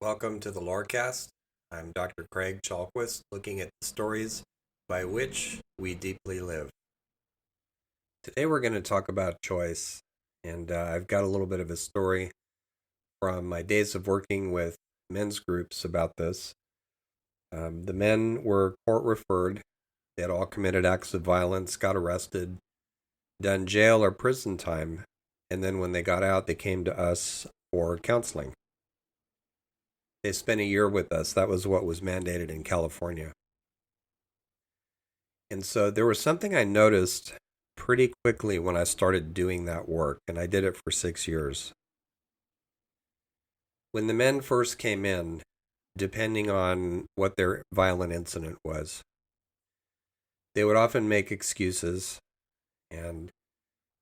Welcome to the Lorecast. I'm Dr. Craig Chalquist, looking at the stories by which we deeply live. Today we're going to talk about choice, and I've got a little bit of a story from my days of working with men's groups about this. The men were court referred. They had all committed acts of violence, got arrested, done jail or prison time, and then when they got out, they came to us for counseling. They spent a year with us. That was what was mandated in California. And so there was something I noticed pretty quickly when I started doing that work, and I did it for 6 years. When the men first came in, depending on what their violent incident was, they would often make excuses, and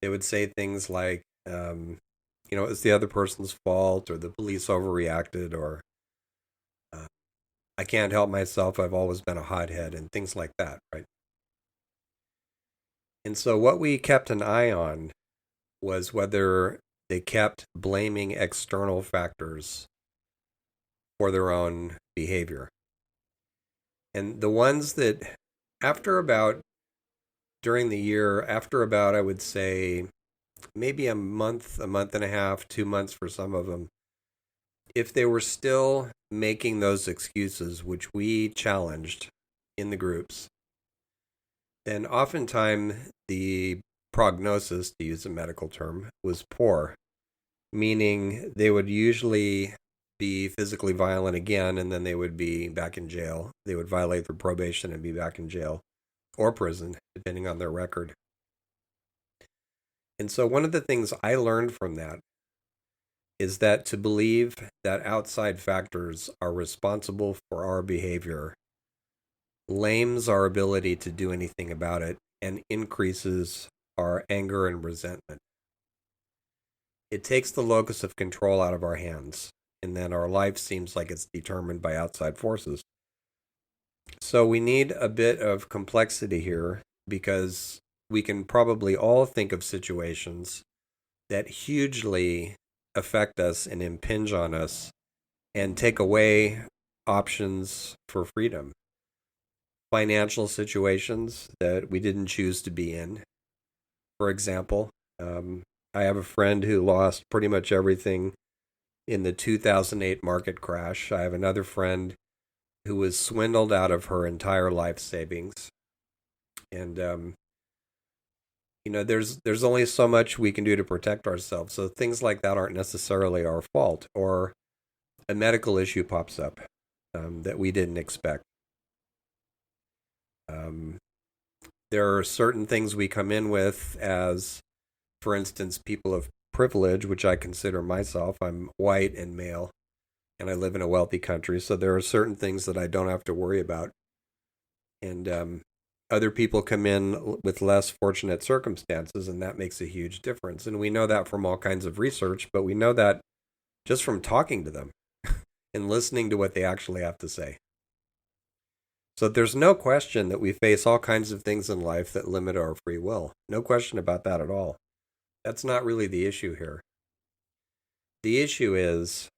they would say things like, it's the other person's fault, or the police overreacted, or I can't help myself, I've always been a hothead, and things like that, right? And so what we kept an eye on was whether they kept blaming external factors for their own behavior. And the ones that, during the year, after about, I would say, maybe a month and a half, 2 months for some of them, if they were still making those excuses, which we challenged in the groups, then oftentimes the prognosis, to use a medical term, was poor, meaning they would usually be physically violent again, and then they would be back in jail. They would violate their probation and be back in jail or prison, depending on their record. And so one of the things I learned from that is that to believe that outside factors are responsible for our behavior lames our ability to do anything about it and increases our anger and resentment. It takes the locus of control out of our hands, and then our life seems like it's determined by outside forces. So we need a bit of complexity here, because we can probably all think of situations that hugely affect us and impinge on us and take away options for freedom. Financial situations that we didn't choose to be in. For example, I have a friend who lost pretty much everything in the 2008 market crash. I have another friend who was swindled out of her entire life savings. And there's only so much we can do to protect ourselves. So things like that aren't necessarily our fault. Or a medical issue pops up that we didn't expect. There are certain things we come in with as, for instance, people of privilege, which I consider myself. I'm white and male, and I live in a wealthy country. So there are certain things that I don't have to worry about. And other people come in with less fortunate circumstances, and that makes a huge difference. And we know that from all kinds of research, but we know that just from talking to them and listening to what they actually have to say. So there's no question that we face all kinds of things in life that limit our free will. No question about that at all. That's not really the issue here. The issue is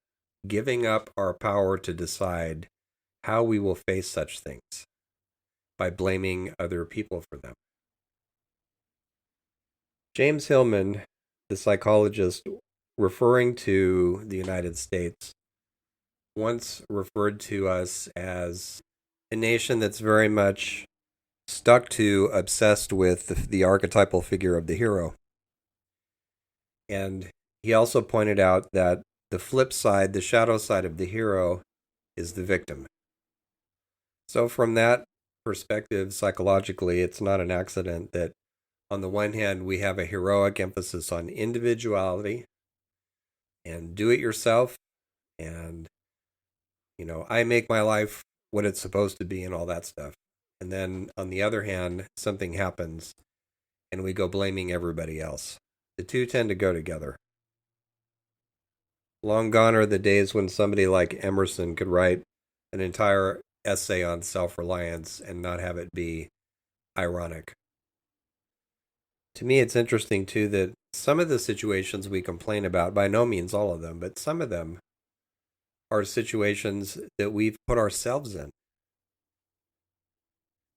giving up our power to decide how we will face such things by blaming other people for them. James Hillman, the psychologist, referring to the United States, once referred to us as a nation that's very much obsessed with the archetypal figure of the hero. And he also pointed out that the flip side, the shadow side of the hero, is the victim. So from that perspective, psychologically, it's not an accident that on the one hand, we have a heroic emphasis on individuality and do it yourself. And, I make my life what it's supposed to be and all that stuff. And then on the other hand, something happens and we go blaming everybody else. The two tend to go together. Long gone are the days when somebody like Emerson could write an entire essay on self-reliance and not have it be ironic. To me, it's interesting, too, that some of the situations we complain about, by no means all of them, but some of them are situations that we've put ourselves in.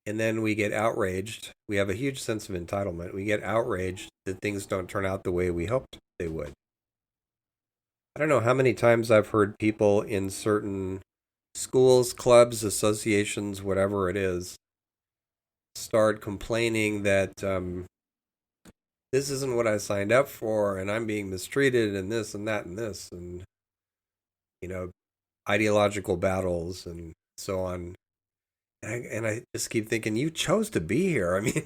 And then we get outraged. We have a huge sense of entitlement. We get outraged that things don't turn out the way we hoped they would. I don't know how many times I've heard people in certain schools, clubs, associations, whatever it is, start complaining that this isn't what I signed up for, and I'm being mistreated, and this and that and this, and you know, ideological battles and so on. And I just keep thinking, you chose to be here. I mean,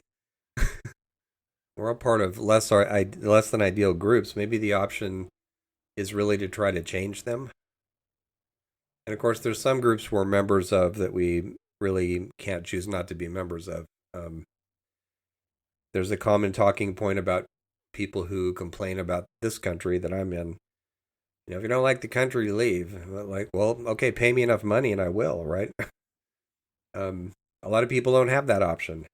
we're a part of less than ideal groups. Maybe the option is really to try to change them. And of course, there's some groups we're members of that we really can't choose not to be members of. Um, there's a common talking point about people who complain about this country that I'm in. If you don't like the country, leave. Like, well, okay, pay me enough money and I will, right? A lot of people don't have that option.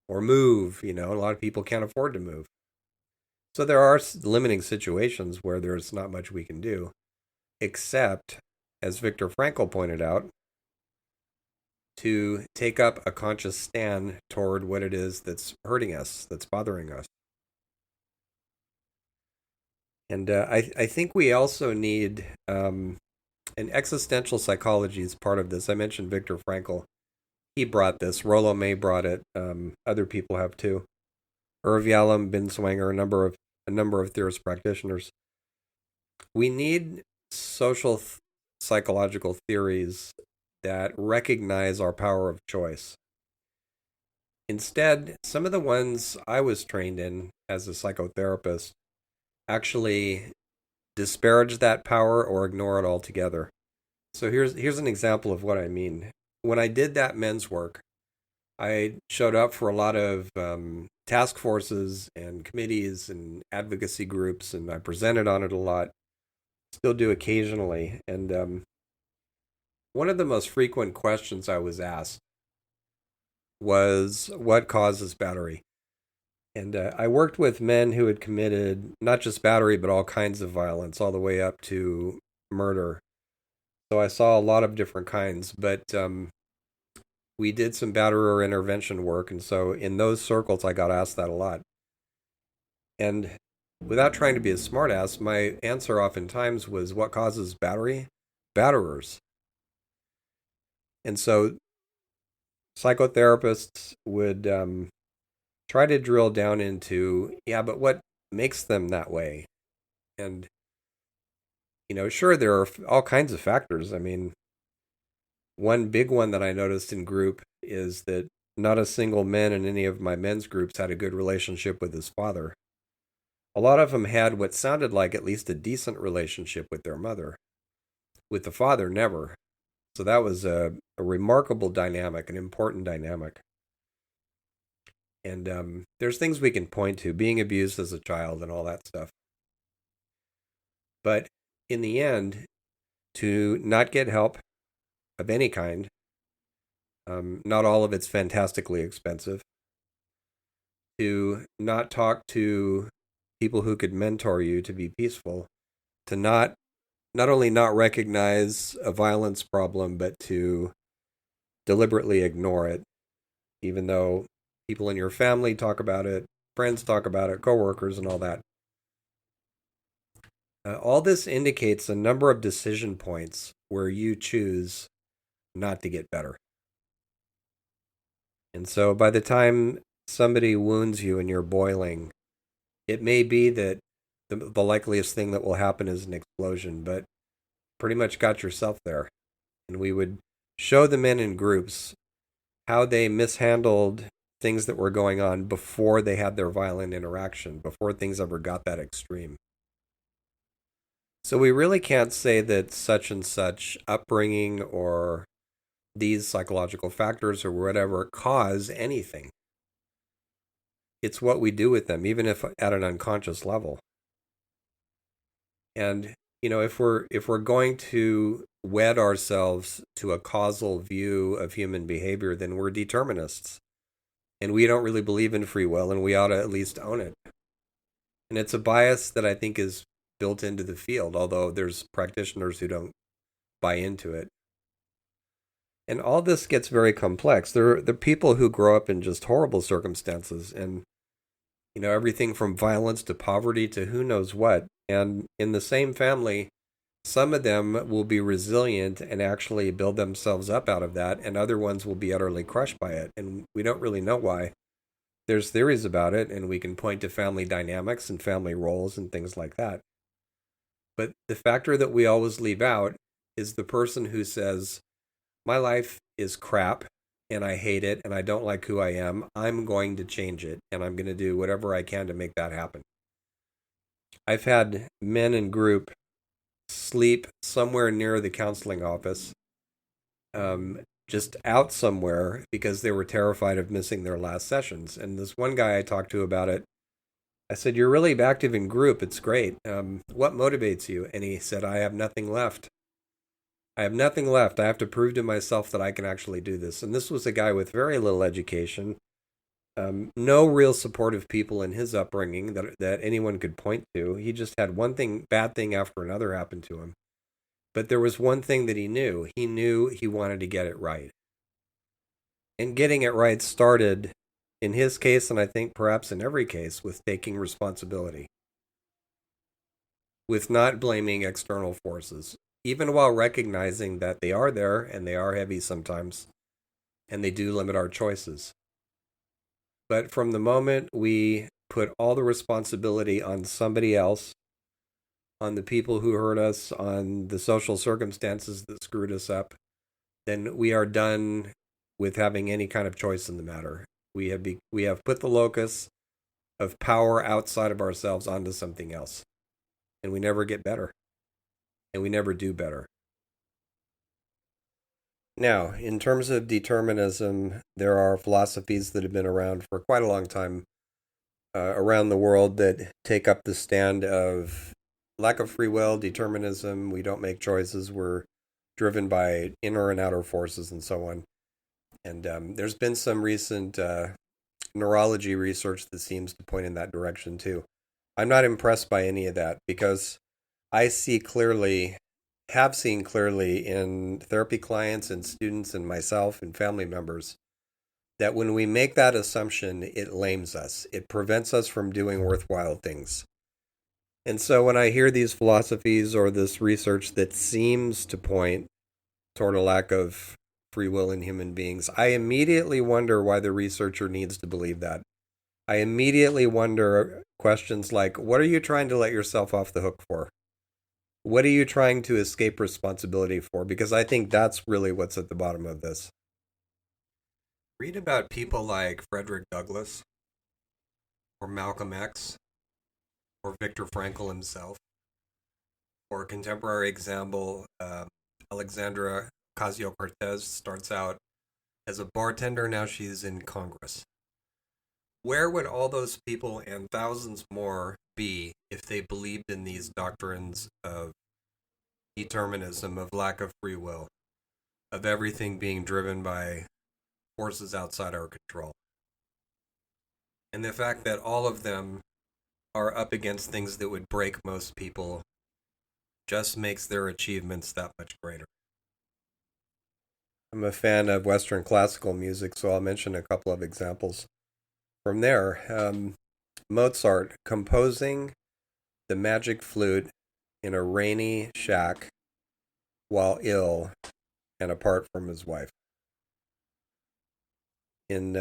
Or move, a lot of people can't afford to move. So there are limiting situations where there's not much we can do, except, as Viktor Frankl pointed out, to take up a conscious stand toward what it is that's hurting us, that's bothering us. And I think we also need an existential psychology as part of this. I mentioned Viktor Frankl. He brought this. Rollo May brought it. Other people have too. Irv Yalom, Binswanger, a number of theorist practitioners. We need social psychological theories that recognize our power of choice. Instead, some of the ones I was trained in as a psychotherapist actually disparage that power or ignore it altogether. So here's an example of what I mean. When I did that men's work, I showed up for a lot of task forces and committees and advocacy groups, and I presented on it a lot. Still do occasionally. And one of the most frequent questions I was asked was, what causes battery? And I worked with men who had committed not just battery, but all kinds of violence, all the way up to murder. So I saw a lot of different kinds, but we did some batterer intervention work. And so in those circles, I got asked that a lot. And without trying to be a smartass, my answer oftentimes was, what causes battery? Batterers. And so psychotherapists would try to drill down into, yeah, but what makes them that way? And, sure, there are all kinds of factors. I mean, one big one that I noticed in group is that not a single man in any of my men's groups had a good relationship with his father. A lot of them had what sounded like at least a decent relationship with their mother. With the father, never. So that was a remarkable dynamic, an important dynamic. And there's things we can point to, being abused as a child and all that stuff. But in the end, to not get help of any kind, not all of it's fantastically expensive, to not talk to people who could mentor you to be peaceful, to not only not recognize a violence problem, but to deliberately ignore it, even though people in your family talk about it, friends talk about it, coworkers, and all that. All this indicates a number of decision points where you choose not to get better. And so by the time somebody wounds you and you're boiling, it may be that the likeliest thing that will happen is an explosion, but pretty much got yourself there. And we would show the men in groups how they mishandled things that were going on before they had their violent interaction, before things ever got that extreme. So we really can't say that such and such upbringing or these psychological factors or whatever cause anything. It's what we do with them, even if at an unconscious level. And if we're going to wed ourselves to a causal view of human behavior, then we're determinists. And we don't really believe in free will, and we ought to at least own it. And it's a bias that I think is built into the field, although there's practitioners who don't buy into it. And all this gets very complex. There are people who grow up in just horrible circumstances and, everything from violence to poverty to who knows what. And in the same family, some of them will be resilient and actually build themselves up out of that, and other ones will be utterly crushed by it. And we don't really know why. There's theories about it, and we can point to family dynamics and family roles and things like that. But the factor that we always leave out is the person who says, my life is crap and I hate it and I don't like who I am. I'm going to change it and I'm going to do whatever I can to make that happen. I've had men in group sleep somewhere near the counseling office, just out somewhere because they were terrified of missing their last sessions. And this one guy I talked to about it, I said, you're really active in group. It's great. What motivates you? And he said, I have nothing left. I have nothing left. I have to prove to myself that I can actually do this. And this was a guy with very little education, no real supportive people in his upbringing that anyone could point to. He just had one bad thing after another happen to him. But there was one thing that he knew. He knew he wanted to get it right. And getting it right started, in his case, and I think perhaps in every case, with taking responsibility, with not blaming external forces, even while recognizing that they are there and they are heavy sometimes, and they do limit our choices. But from the moment we put all the responsibility on somebody else, on the people who hurt us, on the social circumstances that screwed us up, then we are done with having any kind of choice in the matter. We have put the locus of power outside of ourselves onto something else, and we never get better, and we never do better. Now, in terms of determinism, there are philosophies that have been around for quite a long time around the world that take up the stand of lack of free will, determinism. We don't make choices. We're driven by inner and outer forces and so on. And there's been some recent neurology research that seems to point in that direction too. I'm not impressed by any of that because I have seen clearly in therapy clients and students and myself and family members that when we make that assumption, it lames us. It prevents us from doing worthwhile things. And so when I hear these philosophies or this research that seems to point toward a lack of free will in human beings, I immediately wonder why the researcher needs to believe that. I immediately wonder questions like, what are you trying to let yourself off the hook for? What are you trying to escape responsibility for? Because I think that's really what's at the bottom of this. Read about people like Frederick Douglass, or Malcolm X, or Viktor Frankl himself, or a contemporary example, Alexandra Ocasio-Cortez starts out as a bartender, now she's in Congress. Where would all those people and thousands more be if they believed in these doctrines of determinism, of lack of free will, of everything being driven by forces outside our control? And the fact that all of them are up against things that would break most people just makes their achievements that much greater. I'm a fan of Western classical music, so I'll mention a couple of examples from there. Mozart composing the magic flute in a rainy shack while ill and apart from his wife. In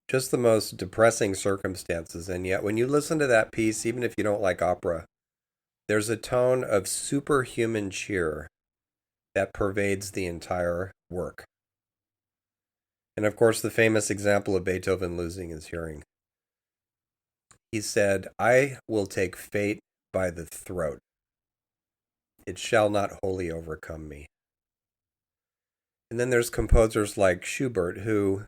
just the most depressing circumstances, and yet when you listen to that piece, even if you don't like opera, there's a tone of superhuman cheer that pervades the entire work. And of course, the famous example of Beethoven losing his hearing. He said, I will take fate by the throat. It shall not wholly overcome me. And then there's composers like Schubert, who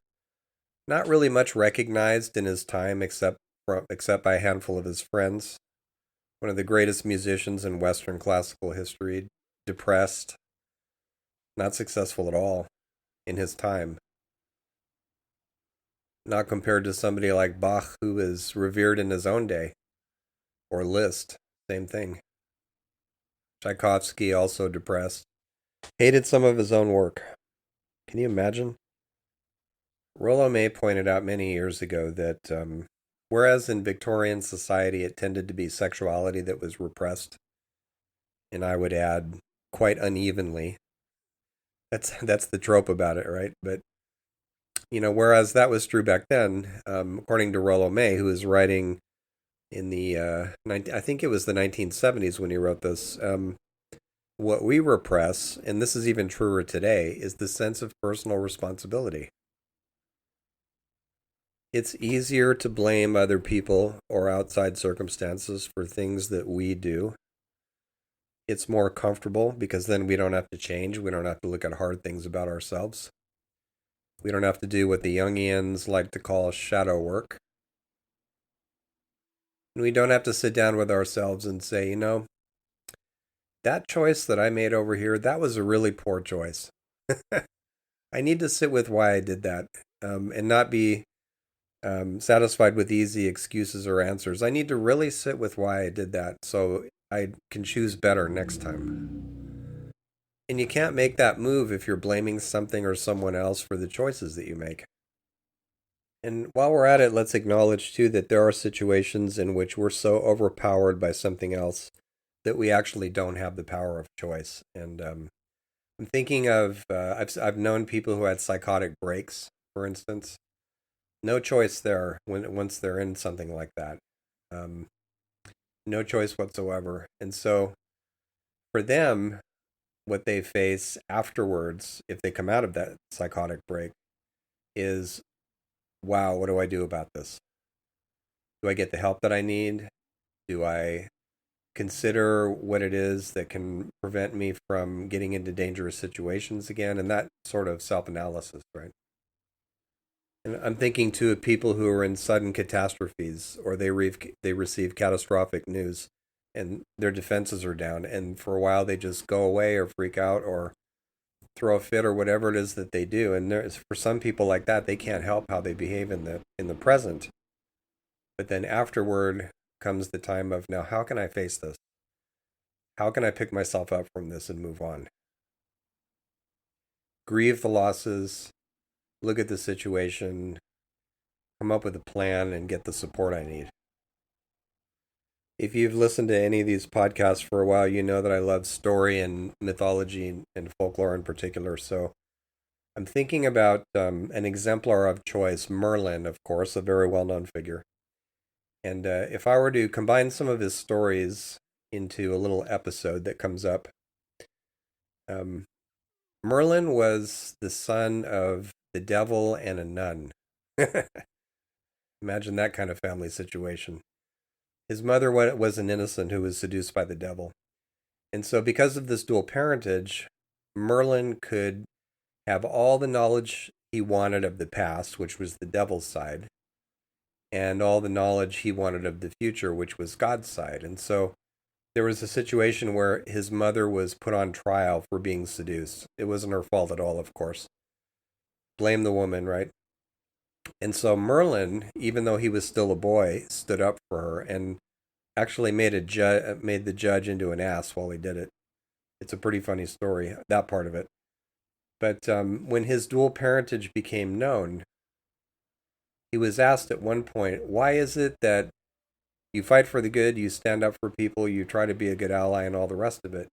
not really much recognized in his time except by a handful of his friends. One of the greatest musicians in Western classical history, depressed, not successful at all in his time. Not compared to somebody like Bach, who is revered in his own day, or Liszt, same thing. Tchaikovsky, also depressed. Hated some of his own work. Can you imagine? Rollo May pointed out many years ago that whereas in Victorian society it tended to be sexuality that was repressed, and I would add quite unevenly. That's the trope about it, right? But whereas that was true back then, according to Rollo May, who was writing in the I think it was the 1970s when he wrote this. What we repress, and this is even truer today, is the sense of personal responsibility. It's easier to blame other people or outside circumstances for things that we do. It's more comfortable because then we don't have to change. We don't have to look at hard things about ourselves. We don't have to do what the Jungians like to call shadow work. And we don't have to sit down with ourselves and say, that choice that I made over here, that was a really poor choice. I need to sit with why I did that, and not be satisfied with easy excuses or answers. I need to really sit with why I did that so I can choose better next time. And you can't make that move if you're blaming something or someone else for the choices that you make. And while we're at it, let's acknowledge too that there are situations in which we're so overpowered by something else that we actually don't have the power of choice. And I'm thinking of I've known people who had psychotic breaks, for instance. No choice there once they're in something like that. Um, no choice whatsoever. And so for them, what they face afterwards, if they come out of that psychotic break, is, wow, what do I do about this? Do I get the help that I need? Do I consider what it is that can prevent me from getting into dangerous situations again? And that sort of self analysis, right? And I'm thinking too of people who are in sudden catastrophes or they receive catastrophic news and their defenses are down, and for a while they just go away or freak out or throw a fit or whatever it is that they do. And there's, for some people like that, they can't help how they behave in the present. But then afterward comes the time of, now how can I face this? How can I pick myself up from this and move on? Grieve the losses, look at the situation, come up with a plan, and get the support I need. If you've listened to any of these podcasts for a while, you know that I love story and mythology and folklore in particular. So I'm thinking about an exemplar of choice, Merlin, of course, a very well known figure. And if I were to combine some of his stories into a little episode that comes up, um, Merlin was the son of the devil and a nun. Imagine that kind of family situation. His mother was an innocent who was seduced by the devil. And so, because of this dual parentage, Merlin could have all the knowledge he wanted of the past, which was the devil's side, and all the knowledge he wanted of the future, which was God's side. And so, there was a situation where his mother was put on trial for being seduced. It wasn't her fault at all, of course. Blame the woman, right? And so Merlin, even though he was still a boy, stood up for her and actually made the judge into an ass while he did it. It's a pretty funny story, that part of it. But when his dual parentage became known, he was asked at one point, why is it that you fight for the good, you stand up for people, you try to be a good ally, and all the rest of it?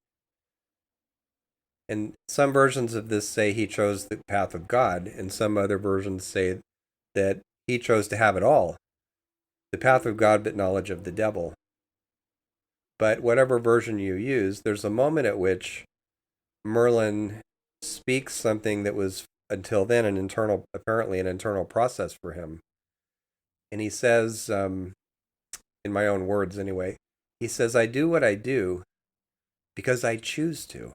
And some versions of this say he chose the path of God, and some other versions say that he chose to have it all, the path of God, but knowledge of the devil. But whatever version you use, there's a moment at which Merlin speaks something that was until then apparently an internal process for him. And he says, in my own words anyway, he says, I do what I do because I choose to.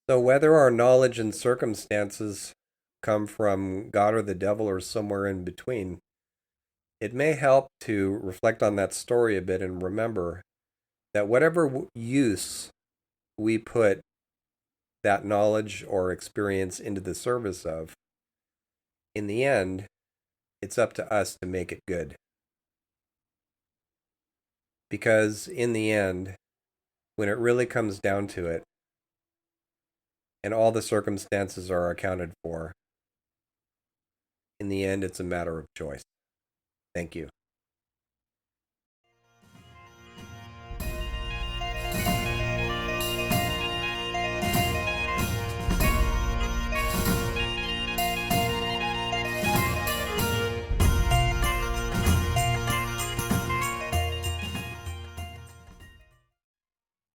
So whether our knowledge and circumstances come from God or the devil or somewhere in between, it may help to reflect on that story a bit and remember that whatever use we put that knowledge or experience into the service of, in the end, it's up to us to make it good. Because in the end, when it really comes down to it and all the circumstances are accounted for, in the end, it's a matter of choice. Thank you.